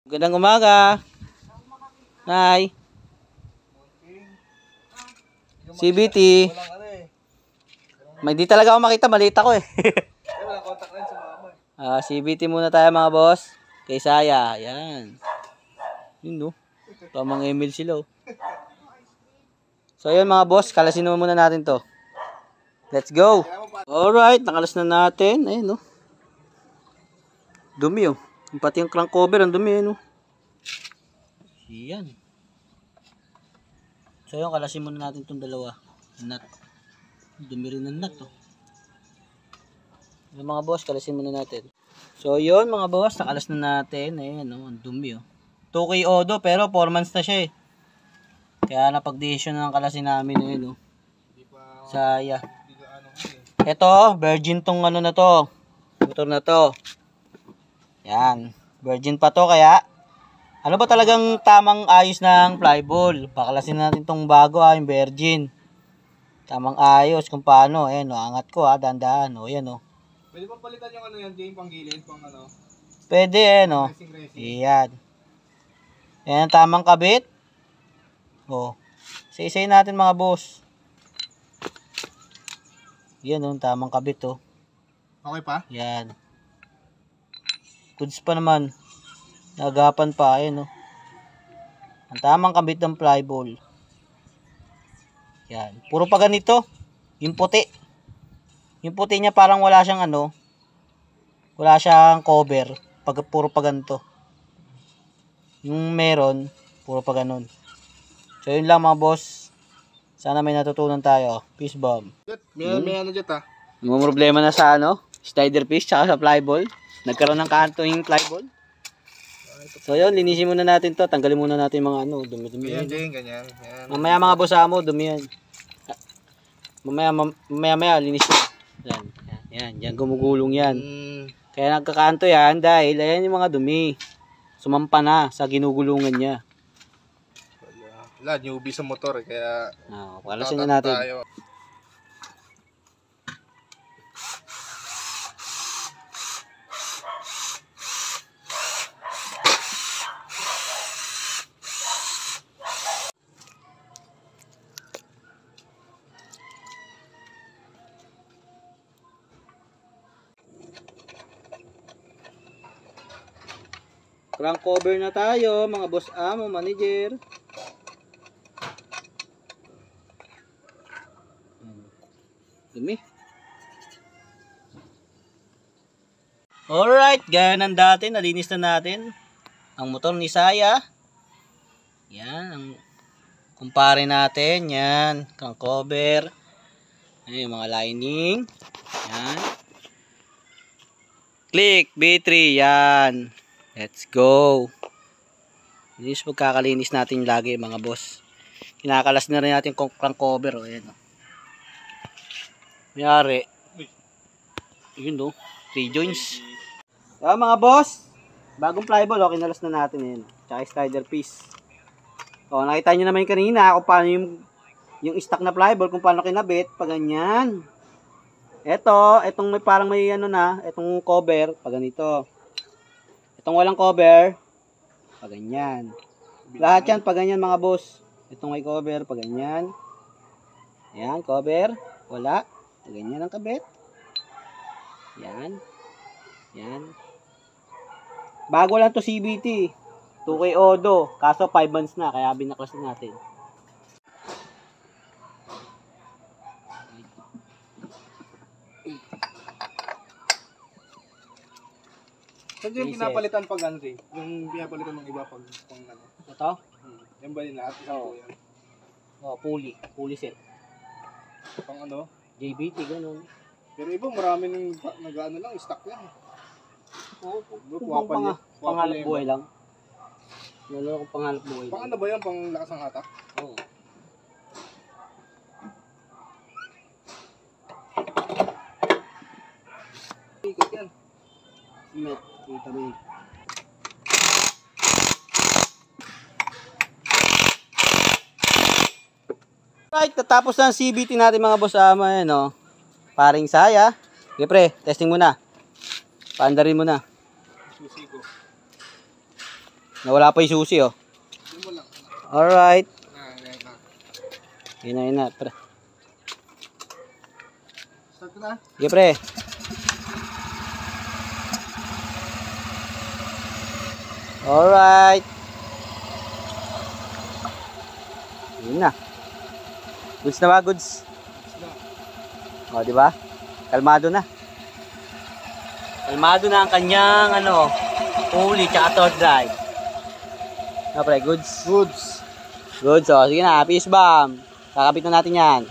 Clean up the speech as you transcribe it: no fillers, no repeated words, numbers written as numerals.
Magandang umaga. Nay. CBT. May di talaga ako makita, maliit ako eh. CBT muna tayo mga boss. Kay Saya, yan. Yun no. Tamang email sila oh. So yun mga boss, kalasin naman muna natin to. Let's go. Alright, nakalas na natin. Ayun no. Dumi oh. Pati yung crank cover, ang dumi no. Yan. So yun, kalasin muna natin itong dalawa. Nut. Dumi rin ng nut oh. Yung mga boss, kalasin muna natin. So yun mga boss, nakalas na natin. Ayan oh, ang dumi oh. 2K Odo pero 4 months na siya eh. Kaya napag-decision na ng kalasin namin ayun oh. Saya. Ito, virgin tong ano na to. Motor na to. Yan. Virgin pa to kaya ano ba talagang tamang ayos ng flyball? Pakalasin natin tong bago yung virgin. Tamang ayos kung paano. Ayan o, angat ko dahan-dahan o. Ayan o. Pwede pang palitan yung ano yan, yung pang gilid, pang ano? Pwede ayan o. Ayan. Ayan tamang kabit. O. Isa-isay natin mga boss. Yan o, tamang kabit o. Okay pa? Yan. Goods pa naman. Nagapan pa, ayan o. Ang tamang kabit ng flyball. Yan. Puro pa ganito. Yung puti. Yung puti niya parang wala siyang ano. Wala siyang cover. Puro pa ganito. Yung meron, puro pa ganun. So yun lang mga boss. Sana may natutunan tayo. Peace bomb. May ano dyan ha? May problema na sa ano? Spider fish tsaka sa flyball. Nagkaroon ng kanto yung flyball. So yun, linisin muna natin to. Tanggalin muna natin mga ano, dumi-dumi. Ganyan din, ganyan. Yan. Mamaya mga boss mo, dumi yan. Mamaya, linis mo. Yan, gumugulong yan. Kaya nagkakanto yan dahil ayan yung mga dumi. Sumampa na sa ginugulungan niya. Wala, newbie sa motor kaya palasin na natin. Tayo. Crank cover na tayo, mga boss amo, manager. Dumi. Alright, gaya ng dati, nalinis na natin ang motor ni Saya. Yan, ang kumpare natin, yan, crank cover. Ayan, yung mga lining. Yan. Click, B3, yan. Let's go. This pagkakalinis natin lagi mga boss. Kinakalas na rin natin yung crank cover. O, ayan, o. Mayari. Yun o. 3 joints. Mga boss. Bagong flyball. O, kinalas na natin. Ayan. Tsaka spider piece. O, nakita nyo naman kanina kung paano yung stock na flyball. Kung paano kinabit. Pag ganyan. Itong may parang may ano na. Itong cover. Pag ganito. Itong walang cover, pag ganyan. Lahat yan, pag ganyan mga boss. Itong may cover, pag ganyan. Ayan, cover. Wala. Pag ganyan ang kabit. Yan. Yan. Bago lang to CBT. 2K Odo. Kaso 5 months na, kaya binaklas na natin. Saan yung pinapalitan pag ano rin? Yung pinapalitan ng iba pag ano? Ito? Yan ba yung lahat? Oo. Pulley. Pulley set. Pang ano? JBT, ganun. Pero iba marami nang nag-ano lang, stock lang. Oo, pangalap buhay lang. Lalo kung pangalap buhay lang. Pang ano ba yan? Pang lakas ng hatak? Oo. Ikot yan. Met. Tabi. Right, natapos na ang CBT natin mga boss ama yan o. Paring Saya. Okay pre, testing muna. Paandarin mo na. Susi ko. Nawala pa yung susi, oh. Yun mo lang. Alright. Na. Yun na, pre. Start na. Sige, pre. Alright. Yun na. Goods na ba, goods? O, di ba? Kalmado na. Kalmado na ang kanyang, huli, tsaka third drive. Pre, goods? Goods. Goods, o. Sige na, peace bomb. Kakapit na natin yan.